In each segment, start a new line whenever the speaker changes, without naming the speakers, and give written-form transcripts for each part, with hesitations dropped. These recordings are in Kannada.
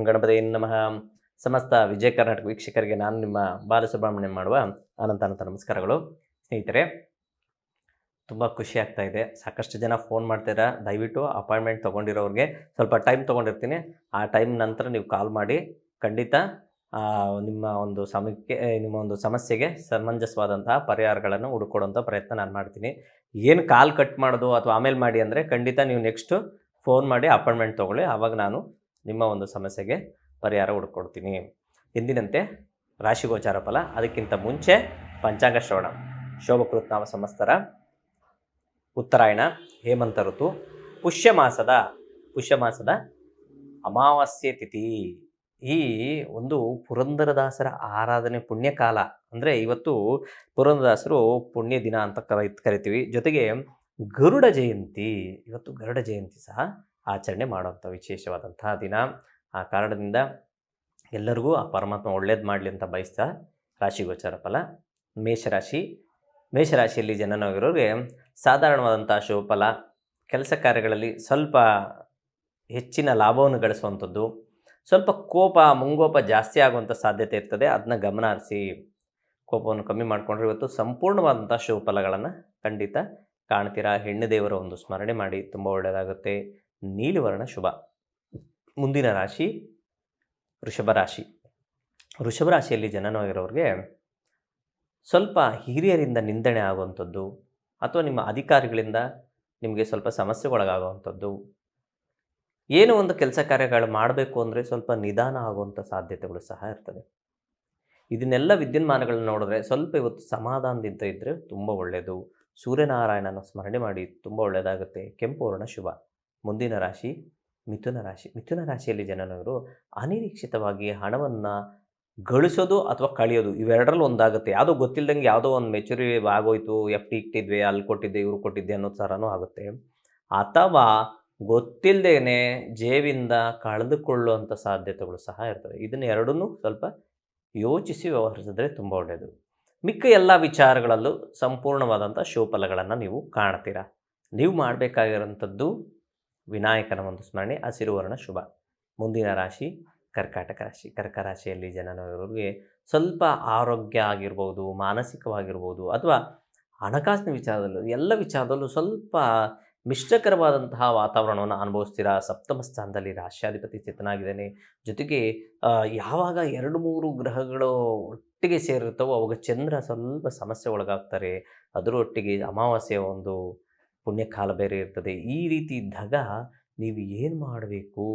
ಗಣಪತಯೇ ನಮಃ. ಸಮಸ್ತ ವಿಜಯ ಕರ್ನಾಟಕ ವೀಕ್ಷಕರಿಗೆ ನಾನು ನಿಮ್ಮ ಬಾಲಸುಬ್ರಹ್ಮಣ್ಯ ಮಾಡುವ ಅನಂತ ನಮಸ್ಕಾರಗಳು. ಸ್ನೇಹಿತರೆ, ತುಂಬ ಖುಷಿ ಆಗ್ತಾ ಇದೆ. ಸಾಕಷ್ಟು ಜನ ಫೋನ್ ಮಾಡ್ತೀರಾ. ದಯವಿಟ್ಟು ಅಪಾಯಿಂಟ್ಮೆಂಟ್ ತೊಗೊಂಡಿರೋರಿಗೆ ಸ್ವಲ್ಪ ಟೈಮ್ ತೊಗೊಂಡಿರ್ತೀನಿ. ಆ ಟೈಮ್ ನಂತರ ನೀವು ಕಾಲ್ ಮಾಡಿ ಖಂಡಿತ ನಿಮ್ಮ ಒಂದು ಸಮಸ್ಯೆಗೆ ಸಮಂಜಸವಾದಂತಹ ಪರಿಹಾರಗಳನ್ನು ಹುಡುಕೊಡುವಂಥ ಪ್ರಯತ್ನ ನಾನು ಮಾಡ್ತೀನಿ. ಏನು ಕಾಲ್ ಕಟ್ ಮಾಡೋದು ಅಥವಾ ಆಮೇಲೆ ಮಾಡಿ ಅಂದರೆ ಖಂಡಿತ ನೀವು ನೆಕ್ಸ್ಟು ಫೋನ್ ಮಾಡಿ ಅಪಾಯಿಂಟ್ಮೆಂಟ್ ತೊಗೊಳ್ಳಿ. ಆವಾಗ ನಾನು ನಿಮ್ಮ ಒಂದು ಸಮಸ್ಯೆಗೆ ಪರಿಹಾರ ಹುಡುಕೊಡ್ತೀನಿ. ಎಂದಿನಂತೆ ರಾಶಿಗೋಚಾರ ಫಲ, ಅದಕ್ಕಿಂತ ಮುಂಚೆ ಪಂಚಾಂಗ ಶ್ರವಣ. ಶೋಭಕೃತ್ ನಾಮ ಸಂವತ್ಸರ, ಉತ್ತರಾಯಣ, ಹೇಮಂತ ಋತು, ಪುಷ್ಯ ಮಾಸದ ಅಮಾವಾಸ್ಯೆ ತಿಥಿ. ಈ ಒಂದು ಪುರಂದರದಾಸರ ಆರಾಧನೆ ಪುಣ್ಯಕಾಲ. ಅಂದರೆ ಇವತ್ತು ಪುರಂದರದಾಸರು ಪುಣ್ಯ ದಿನ ಅಂತ ಕರಿತೀವಿ. ಜೊತೆಗೆ ಗರುಡ ಜಯಂತಿ, ಇವತ್ತು ಗರುಡ ಜಯಂತಿ ಸಹ ಆಚರಣೆ ಮಾಡುವಂಥ ವಿಶೇಷವಾದಂತಹ ದಿನ. ಆ ಕಾರಣದಿಂದ ಎಲ್ಲರಿಗೂ ಆ ಪರಮಾತ್ಮ ಒಳ್ಳೇದು ಮಾಡಲಿ ಅಂತ ಬಯಸ್ತಾ ರಾಶಿಗೋಚಾರ ಫಲ. ಮೇಷರಾಶಿಯಲ್ಲಿ ಜನನವಾಗಿರೋರಿಗೆ ಸಾಧಾರಣವಾದಂಥ ಶುಭ ಫಲ. ಕೆಲಸ ಕಾರ್ಯಗಳಲ್ಲಿ ಸ್ವಲ್ಪ ಹೆಚ್ಚಿನ ಲಾಭವನ್ನು ಗಳಿಸುವಂಥದ್ದು. ಸ್ವಲ್ಪ ಮುಂಗೋಪ ಜಾಸ್ತಿ ಆಗುವಂಥ ಸಾಧ್ಯತೆ ಇರ್ತದೆ. ಅದನ್ನ ಗಮನ ಹರಿಸಿ ಕೋಪವನ್ನು ಕಮ್ಮಿ ಮಾಡಿಕೊಂಡ್ರೆ ಇವತ್ತು ಸಂಪೂರ್ಣವಾದಂಥ ಶುಭ ಫಲಗಳನ್ನು ಖಂಡಿತ ಕಾಣ್ತೀರಾ. ಹೆಣ್ಣು ದೇವರ ಒಂದು ಸ್ಮರಣೆ ಮಾಡಿ, ತುಂಬ ಒಳ್ಳೆಯದಾಗುತ್ತೆ. ನೀಲಿವರ್ಣ ಶುಭ. ಮುಂದಿನ ರಾಶಿ ವೃಷಭ ರಾಶಿಯಲ್ಲಿ ಜನನವಾಗಿರೋರಿಗೆ ಸ್ವಲ್ಪ ಹಿರಿಯರಿಂದ ನಿಂದನೆ ಆಗುವಂಥದ್ದು ಅಥವಾ ನಿಮ್ಮ ಅಧಿಕಾರಿಗಳಿಂದ ನಿಮಗೆ ಸ್ವಲ್ಪ ಸಮಸ್ಯೆಗೊಳಗಾಗುವಂಥದ್ದು. ಏನೋ ಒಂದು ಕೆಲಸ ಕಾರ್ಯಗಳು ಮಾಡಬೇಕು ಅಂದರೆ ಸ್ವಲ್ಪ ನಿಧಾನ ಆಗುವಂಥ ಸಾಧ್ಯತೆಗಳು ಸಹ ಇರ್ತದೆ. ಇದನ್ನೆಲ್ಲ ವಿದ್ಯುನ್ಮಾನಗಳನ್ನ ನೋಡಿದ್ರೆ ಸ್ವಲ್ಪ ಇವತ್ತು ಸಮಾಧಾನದಿಂದ ಇದ್ದರೆ ತುಂಬ ಒಳ್ಳೆಯದು. ಸೂರ್ಯನಾರಾಯಣನ ಸ್ಮರಣೆ ಮಾಡಿ, ತುಂಬ ಒಳ್ಳೆಯದಾಗುತ್ತೆ. ಕೆಂಪು ವರ್ಣ ಶುಭ. ಮುಂದಿನ ರಾಶಿ ಮಿಥುನ ರಾಶಿಯಲ್ಲಿ ಜನನವರು ಅನಿರೀಕ್ಷಿತವಾಗಿ ಹಣವನ್ನು ಗಳಿಸೋದು ಅಥವಾ ಕಳೆಯೋದು, ಇವೆರಡರಲ್ಲಿ ಒಂದಾಗುತ್ತೆ. ಯಾವುದೋ ಗೊತ್ತಿಲ್ಲದಂಗೆ ಯಾವುದೋ ಒಂದು ಮೆಚುರಿ ಆಗೋಯ್ತು, FD ಇಟ್ಟಿದ್ವಿ, ಅಲ್ಲಿ ಕೊಟ್ಟಿದ್ದೆ, ಇವ್ರು ಕೊಟ್ಟಿದ್ದೆ ಅನ್ನೋ ಥರನೂ ಆಗುತ್ತೆ. ಅಥವಾ ಗೊತ್ತಿಲ್ಲದೇನೆ ಜೇಬಿಂದ ಕಳೆದುಕೊಳ್ಳುವಂಥ ಸಾಧ್ಯತೆಗಳು ಸಹ ಇರ್ತವೆ. ಇದನ್ನು ಎರಡನ್ನೂ ಸ್ವಲ್ಪ ಯೋಚಿಸಿ ವ್ಯವಹರಿಸಿದ್ರೆ ತುಂಬ ಒಳ್ಳೆಯದು. ಮಿಕ್ಕ ಎಲ್ಲ ವಿಚಾರಗಳಲ್ಲೂ ಸಂಪೂರ್ಣವಾದಂಥ ಶುಭಫಲಗಳನ್ನು ನೀವು ಕಾಣ್ತೀರಾ. ನೀವು ಮಾಡಬೇಕಾಗಿರೋಂಥದ್ದು ವಿನಾಯಕನ ಒಂದು ಸ್ಮರಣೆ. ಹಸಿರು ವರ್ಣ ಶುಭ. ಮುಂದಿನ ರಾಶಿ ಕರ್ಕ ರಾಶಿಯಲ್ಲಿ ಜನನವರಿಗೆ ಸ್ವಲ್ಪ ಆರೋಗ್ಯ ಆಗಿರ್ಬೋದು, ಮಾನಸಿಕವಾಗಿರ್ಬೋದು ಅಥವಾ ಹಣಕಾಸಿನ ವಿಚಾರದಲ್ಲೂ ಎಲ್ಲ ವಿಚಾರದಲ್ಲೂ ಸ್ವಲ್ಪ ಮಿಷ್ಟಕರವಾದಂತಹ ವಾತಾವರಣವನ್ನು ಅನುಭವಿಸ್ತೀರಾ. ಸಪ್ತಮ ಸ್ಥಾನದಲ್ಲಿ ರಾಶ್ಯಾಧಿಪತಿ ಸ್ಥಿತನಾಗಿದ್ದಾನೆ. ಜೊತೆಗೆ ಯಾವಾಗ 2-3 ಗ್ರಹಗಳು ಒಟ್ಟಿಗೆ ಸೇರಿರ್ತವೋ ಅವಾಗ ಚಂದ್ರ ಸ್ವಲ್ಪ ಸಮಸ್ಯೆ ಒಳಗಾಗ್ತಾರೆ. ಅದರೊಟ್ಟಿಗೆ ಅಮಾವಾಸ್ಯೆಯ ಒಂದು ಪುಣ್ಯಕಾಲ ಬೇರೆ ಇರ್ತದೆ. ಈ ರೀತಿ ಇದ್ದಾಗ ನೀವು ಏನು ಮಾಡಬೇಕು?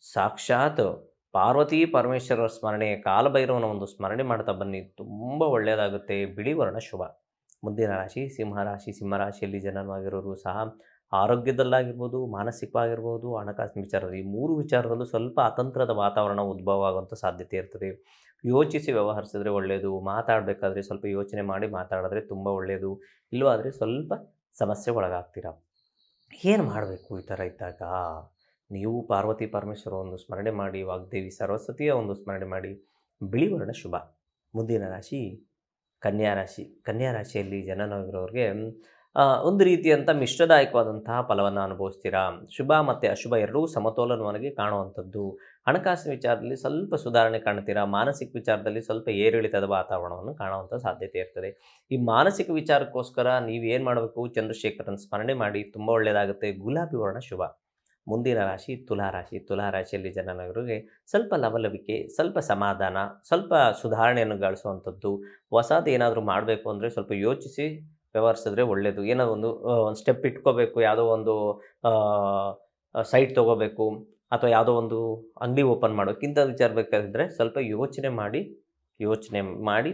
ಸಾಕ್ಷಾತ್ ಪಾರ್ವತಿ ಪರಮೇಶ್ವರರ ಸ್ಮರಣೆ, ಕಾಲಭೈರವನ ಒಂದು ಸ್ಮರಣೆ ಮಾಡ್ತಾ ಬನ್ನಿ, ತುಂಬ ಒಳ್ಳೆಯದಾಗುತ್ತೆ. ಬಿಳಿ ವರ್ಣ ಶುಭ. ಮುಂದಿನ ರಾಶಿ ಸಿಂಹರಾಶಿಯಲ್ಲಿ ಜನನವಾಗಿರೋರು ಸಹ ಆರೋಗ್ಯದಲ್ಲಾಗಿರ್ಬೋದು, ಮಾನಸಿಕವಾಗಿರ್ಬೋದು, ಹಣಕಾಸಿನ ವಿಚಾರದಲ್ಲಿ ಈ 3 ವಿಚಾರದಲ್ಲೂ ಸ್ವಲ್ಪ ಅತಂತ್ರದ ವಾತಾವರಣ ಉದ್ಭವ ಆಗುವಂಥ ಸಾಧ್ಯತೆ ಇರ್ತದೆ. ಯೋಚಿಸಿ ವ್ಯವಹರಿಸಿದ್ರೆ ಒಳ್ಳೆಯದು. ಮಾತಾಡಬೇಕಾದ್ರೆ ಸ್ವಲ್ಪ ಯೋಚನೆ ಮಾಡಿ ಮಾತಾಡಿದ್ರೆ ತುಂಬ ಒಳ್ಳೆಯದು. ಇಲ್ಲವಾದರೆ ಸ್ವಲ್ಪ ಸಮಸ್ಯೆ ಒಳಗಾಗ್ತೀರಾ. ಏನು ಮಾಡಬೇಕು ಈ ಥರ ಇದ್ದಾಗ? ನೀವು ಪಾರ್ವತಿ ಪರಮೇಶ್ವರ ಒಂದು ಸ್ಮರಣೆ ಮಾಡಿ, ವಾಗ್ದೇವಿ ಸರಸ್ವತಿಯ ಒಂದು ಸ್ಮರಣೆ ಮಾಡಿ. ಬಿಳಿ ವರ್ಣ ಶುಭ. ಮುಂದಿನ ರಾಶಿ ಕನ್ಯಾ ರಾಶಿಯಲ್ಲಿ ಜನನವಾಗಿರೋರಿಗೆ ಒಂದು ರೀತಿಯಂಥ ಮಿಶ್ರದಾಯಕವಾದಂತಹ ಫಲವನ್ನು ಅನುಭವಿಸ್ತೀರಾ. ಶುಭ ಮತ್ತು ಅಶುಭ ಎರಡೂ ಸಮತೋಲನವಾಗಿ ಕಾಣುವಂಥದ್ದು. ಹಣಕಾಸಿನ ವಿಚಾರದಲ್ಲಿ ಸ್ವಲ್ಪ ಸುಧಾರಣೆ ಕಾಣ್ತೀರಾ. ಮಾನಸಿಕ ವಿಚಾರದಲ್ಲಿ ಸ್ವಲ್ಪ ಏರಿಳಿತದ ವಾತಾವರಣವನ್ನು ಕಾಣುವಂಥ ಸಾಧ್ಯತೆ ಇರ್ತದೆ. ಈ ಮಾನಸಿಕ ವಿಚಾರಕ್ಕೋಸ್ಕರ ನೀವೇನು ಮಾಡಬೇಕು? ಚಂದ್ರಶೇಖರನ ಸ್ಮರಣೆ ಮಾಡಿ, ತುಂಬ ಒಳ್ಳೆಯದಾಗುತ್ತೆ. ಗುಲಾಬಿ ವರ್ಣ ಶುಭ. ಮುಂದಿನ ರಾಶಿ ತುಲಾರಾಶಿಯಲ್ಲಿ ಜನನವರಿಗೆ ಸ್ವಲ್ಪ ಲವಲವಿಕೆ, ಸ್ವಲ್ಪ ಸಮಾಧಾನ, ಸ್ವಲ್ಪ ಸುಧಾರಣೆಯನ್ನು ಗಳಿಸುವಂಥದ್ದು. ಹೊಸದು ಏನಾದರೂ ಮಾಡಬೇಕು ಅಂದರೆ ಸ್ವಲ್ಪ ಯೋಚಿಸಿ ವ್ಯವಹರಿಸಿದ್ರೆ ಒಳ್ಳೆಯದು. ಏನೋ ಒಂದು ಸ್ಟೆಪ್ ಇಟ್ಕೋಬೇಕು, ಯಾವುದೋ ಒಂದು ಸೈಟ್ ತೊಗೋಬೇಕು ಅಥವಾ ಯಾವುದೋ ಒಂದು ಅಂಗಡಿ ಓಪನ್ ಮಾಡೋಕ್ಕೆ, ಇಂಥ ವಿಚಾರ ಬೇಕಾಗಿದ್ದರೆ ಸ್ವಲ್ಪ ಯೋಚನೆ ಮಾಡಿ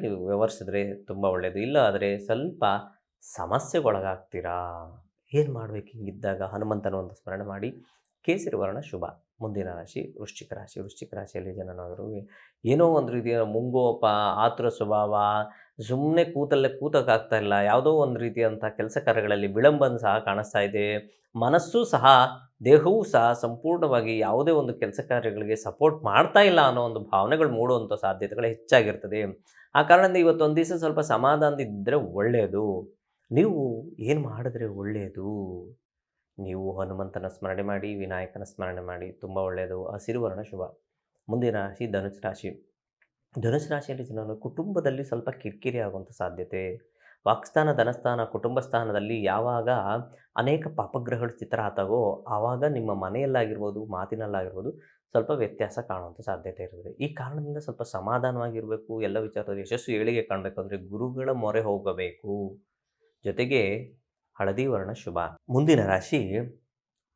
ನೀವು ವ್ಯವಹರಿಸಿದ್ರೆ ತುಂಬ ಒಳ್ಳೆಯದು. ಇಲ್ಲ ಆದರೆ ಸ್ವಲ್ಪ ಸಮಸ್ಯೆಗೊಳಗಾಗ್ತೀರಾ. ಏನು ಮಾಡಬೇಕು ಹಿಂಗಿದ್ದಾಗ? ಹನುಮಂತನ ಒಂದು ಸ್ಮರಣೆ ಮಾಡಿ. ಕೇಸರಿ ವರ್ಣ ಶುಭ. ಮುಂದಿನ ರಾಶಿ ವೃಶ್ಚಿಕ ರಾಶಿಯಲ್ಲಿ ಜನನವರಿಗೆ ಏನೋ ಒಂದು ರೀತಿಯ ಮುಂಗೋಪ, ಆತುರ ಸ್ವಭಾವ, ಸುಮ್ಮನೆ ಕೂತಕ್ಕಾಗ್ತಾ ಇಲ್ಲ. ಯಾವುದೋ ಒಂದು ರೀತಿಯಂಥ ಕೆಲಸ ಕಾರ್ಯಗಳಲ್ಲಿ ವಿಳಂಬನ ಸಹ ಕಾಣಿಸ್ತಾ ಇದೆ. ಮನಸ್ಸು ಸಹ ದೇಹವೂ ಸಹ ಸಂಪೂರ್ಣವಾಗಿ ಯಾವುದೇ ಒಂದು ಕೆಲಸ ಕಾರ್ಯಗಳಿಗೆ ಸಪೋರ್ಟ್ ಮಾಡ್ತಾ ಇಲ್ಲ ಅನ್ನೋ ಒಂದು ಭಾವನೆಗಳು ಮೂಡುವಂಥ ಸಾಧ್ಯತೆಗಳು ಹೆಚ್ಚಾಗಿರ್ತದೆ. ಆ ಕಾರಣದಿಂದ ಇವತ್ತೊಂದು ದಿವಸ ಸ್ವಲ್ಪ ಸಮಾಧಾನದಿದ್ದರೆ ಒಳ್ಳೆಯದು. ನೀವು ಏನು ಮಾಡಿದ್ರೆ ಒಳ್ಳೆಯದು? ನೀವು ಹನುಮಂತನ ಸ್ಮರಣೆ ಮಾಡಿ, ವಿನಾಯಕನ ಸ್ಮರಣೆ ಮಾಡಿ, ತುಂಬ ಒಳ್ಳೆಯದು. ಹಸಿರು ವರ್ಣ ಶುಭ. ಮುಂದಿನ ರಾಶಿ ಧನುಸು ರಾಶಿ. ಧನುಸು ರಾಶಿಯಲ್ಲಿ ಜನರು ಕುಟುಂಬದಲ್ಲಿ ಸ್ವಲ್ಪ ಕಿರಿಕಿರಿ ಆಗುವಂಥ ಸಾಧ್ಯತೆ. ವಾಕ್ಸ್ಥಾನ, ಧನಸ್ಥಾನ, ಕುಟುಂಬ ಸ್ಥಾನದಲ್ಲಿ ಯಾವಾಗ ಅನೇಕ ಪಾಪಗ್ರಹಗಳು ಚಿತ್ರ ಆತಾಗೋ ಆವಾಗ ನಿಮ್ಮ ಮನೆಯಲ್ಲಾಗಿರ್ಬೋದು, ಮಾತಿನಲ್ಲಾಗಿರ್ಬೋದು ಸ್ವಲ್ಪ ವ್ಯತ್ಯಾಸ ಕಾಣುವಂಥ ಸಾಧ್ಯತೆ ಇರ್ತದೆ. ಈ ಕಾರಣದಿಂದ ಸ್ವಲ್ಪ ಸಮಾಧಾನವಾಗಿರಬೇಕು. ಎಲ್ಲ ವಿಚಾರದಲ್ಲಿ ಯಶಸ್ಸು ಏಳಿಗೆ ಕಾಣಬೇಕಂದ್ರೆ ಗುರುಗಳ ಮೊರೆ ಹೋಗಬೇಕು. ಜೊತೆಗೆ ಹಳದಿ ವರ್ಣ ಶುಭ. ಮುಂದಿನ ರಾಶಿ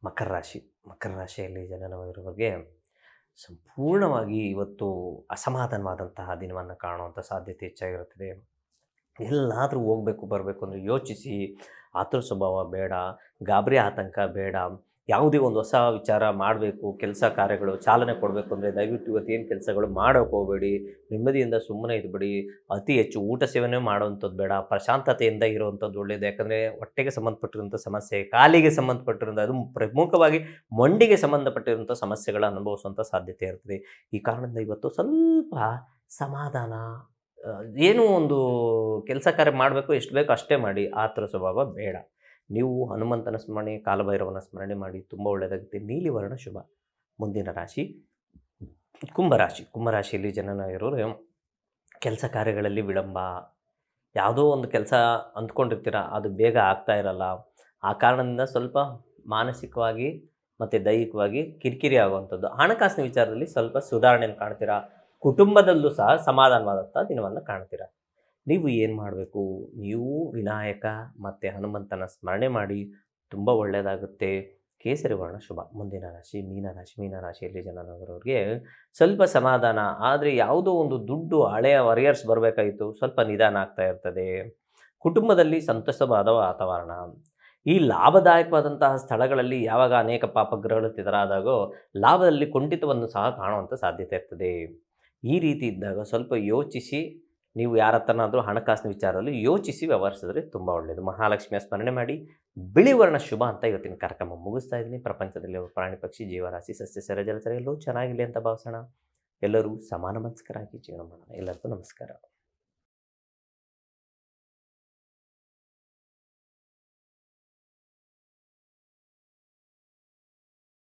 ಮಕರ ರಾಶಿ. ಮಕರ ರಾಶಿಯಲ್ಲಿ ಜನನವಾಗಿರುವವರಿಗೆ ಸಂಪೂರ್ಣವಾಗಿ ಇವತ್ತು ಅಸಮಾಧಾನವಾದಂತಹ ದಿನವನ್ನು ಕಾಣುವಂಥ ಸಾಧ್ಯತೆ ಹೆಚ್ಚಾಗಿರುತ್ತದೆ. ಎಲ್ಲಾದರೂ ಹೋಗಬೇಕು ಬರಬೇಕು ಅಂದರೆ ಯೋಚಿಸಿ, ಆತುರ ಸ್ವಭಾವ ಬೇಡ, ಗಾಬರಿ ಆತಂಕ ಬೇಡ. ಯಾವುದೇ ಒಂದು ಹೊಸ ವಿಚಾರ ಮಾಡಬೇಕು, ಕೆಲಸ ಕಾರ್ಯಗಳು ಚಾಲನೆ ಕೊಡಬೇಕು ಅಂದರೆ ದಯವಿಟ್ಟು ಇವತ್ತೇನು ಕೆಲಸಗಳು ಮಾಡೋಕೆ ಹೋಗಬೇಡಿ. ನೆಮ್ಮದಿಯಿಂದ ಸುಮ್ಮನೆ ಇದ್ಬಿಡಿ. ಅತಿ ಹೆಚ್ಚು ಊಟ ಸೇವನೆ ಮಾಡುವಂಥದ್ದು ಬೇಡ. ಪ್ರಶಾಂತತೆಯಿಂದ ಇರುವಂಥದ್ದು ಒಳ್ಳೆಯದು. ಯಾಕಂದರೆ ಹೊಟ್ಟೆಗೆ ಸಂಬಂಧಪಟ್ಟಿರುವಂಥ ಸಮಸ್ಯೆ, ಕಾಲಿಗೆ ಸಂಬಂಧಪಟ್ಟಿರುವಂಥ, ಅದು ಪ್ರಮುಖವಾಗಿ ಮಂಡಿಗೆ ಸಂಬಂಧಪಟ್ಟಿರುವಂಥ ಸಮಸ್ಯೆಗಳ ಅನುಭವಿಸುವಂಥ ಸಾಧ್ಯತೆ ಇರ್ತದೆ. ಈ ಕಾರಣದಿಂದ ಇವತ್ತು ಸ್ವಲ್ಪ ಸಮಾಧಾನ, ಏನೋ ಒಂದು ಕೆಲಸ ಕಾರ್ಯ ಮಾಡಬೇಕು, ಎಷ್ಟು ಬೇಕೋ ಅಷ್ಟೇ ಮಾಡಿ. ಆತುರ ಸ್ವಭಾವ ಬೇಡ. ನೀವು ಹನುಮಂತನ ಸ್ಮರಣೆ, ಕಾಲಭೈರವನ ಸ್ಮರಣೆ ಮಾಡಿ. ತುಂಬ ಒಳ್ಳೆಯದಾಗುತ್ತೆ. ನೀಲಿ ವರ್ಣ ಶುಭ. ಮುಂದಿನ ರಾಶಿ ಕುಂಭರಾಶಿ. ಕುಂಭರಾಶಿಯಲ್ಲಿ ಜನನಾಗಿರೋರು ಕೆಲಸ ಕಾರ್ಯಗಳಲ್ಲಿ ವಿಳಂಬ, ಯಾವುದೋ ಒಂದು ಕೆಲಸ ಅಂದ್ಕೊಂಡಿರ್ತೀರ ಅದು ಬೇಗ ಆಗ್ತಾ ಇರಲ್ಲ. ಆ ಕಾರಣದಿಂದ ಸ್ವಲ್ಪ ಮಾನಸಿಕವಾಗಿ ಮತ್ತು ದೈಹಿಕವಾಗಿ ಕಿರಿಕಿರಿ ಆಗುವಂಥದ್ದು. ಹಣಕಾಸಿನ ವಿಚಾರದಲ್ಲಿ ಸ್ವಲ್ಪ ಸುಧಾರಣೆಯನ್ನು ಕಾಣ್ತೀರಾ. ಕುಟುಂಬದಲ್ಲೂ ಸಹ ಸಮಾಧಾನವಾದಂಥ ದಿನವನ್ನು ಕಾಣ್ತೀರಾ. ನೀವು ಏನು ಮಾಡಬೇಕು, ನೀವು ವಿನಾಯಕ ಮತ್ತು ಹನುಮಂತನ ಸ್ಮರಣೆ ಮಾಡಿ. ತುಂಬ ಒಳ್ಳೆಯದಾಗುತ್ತೆ. ಕೇಸರಿ ವರ್ಣ ಶುಭ. ಮುಂದಿನ ರಾಶಿ ಮೀನರಾಶಿ. ಮೀನರಾಶಿಯಲ್ಲಿ ಜನನವರವ್ರಿಗೆ ಸ್ವಲ್ಪ ಸಮಾಧಾನ, ಆದರೆ ಯಾವುದೋ ಒಂದು ದುಡ್ಡು ಹಳೆಯ ವಾರಿಯರ್ಸ್ ಬರಬೇಕಾಗಿತ್ತು, ಸ್ವಲ್ಪ ನಿಧಾನ ಆಗ್ತಾ ಇರ್ತದೆ. ಕುಟುಂಬದಲ್ಲಿ ಸಂತಸವಾದ ವಾತಾವರಣ. ಈ ಲಾಭದಾಯಕವಾದಂತಹ ಸ್ಥಳಗಳಲ್ಲಿ ಯಾವಾಗ ಅನೇಕ ಪಾಪಗ್ರಹಗಳು ತಿದರಾದಾಗೋ ಲಾಭದಲ್ಲಿ ಕುಂಠಿತವನ್ನು ಸಹ ಕಾಣುವಂಥ ಸಾಧ್ಯತೆ ಇರ್ತದೆ. ಈ ರೀತಿ ಇದ್ದಾಗ ಸ್ವಲ್ಪ ಯೋಚಿಸಿ, ನೀವು ಯಾರ ಹತ್ರನಾದರೂ ಹಣಕಾಸಿನ ವಿಚಾರದಲ್ಲಿ ಯೋಚಿಸಿ ವ್ಯವಹರಿಸಿದ್ರೆ ತುಂಬ ಒಳ್ಳೆಯದು. ಮಹಾಲಕ್ಷ್ಮಿಯ ಸ್ಮರಣೆ ಮಾಡಿ. ಬಿಳಿ ವರ್ಣ ಶುಭ ಅಂತ ಇವತ್ತಿನ ಕಾರ್ಯಕ್ರಮ ಮುಗಿಸ್ತಾ ಇದ್ದೀನಿ. ಪ್ರಪಂಚದಲ್ಲಿ ಪ್ರಾಣಿ ಪಕ್ಷಿ ಜೀವರಾಶಿ ಸಸ್ಯ ಸರ ಜಲಚರ ಎಲ್ಲರೂ ಚೆನ್ನಾಗಿರಲಿ ಅಂತ ಭಾವಿಸೋಣ. ಎಲ್ಲರೂ ಸಮಾನ ಮನಸ್ಕರಾಗಿ ಜೀವನ ಮಾಡೋಣ. ಎಲ್ಲರಿಗೂ ನಮಸ್ಕಾರ.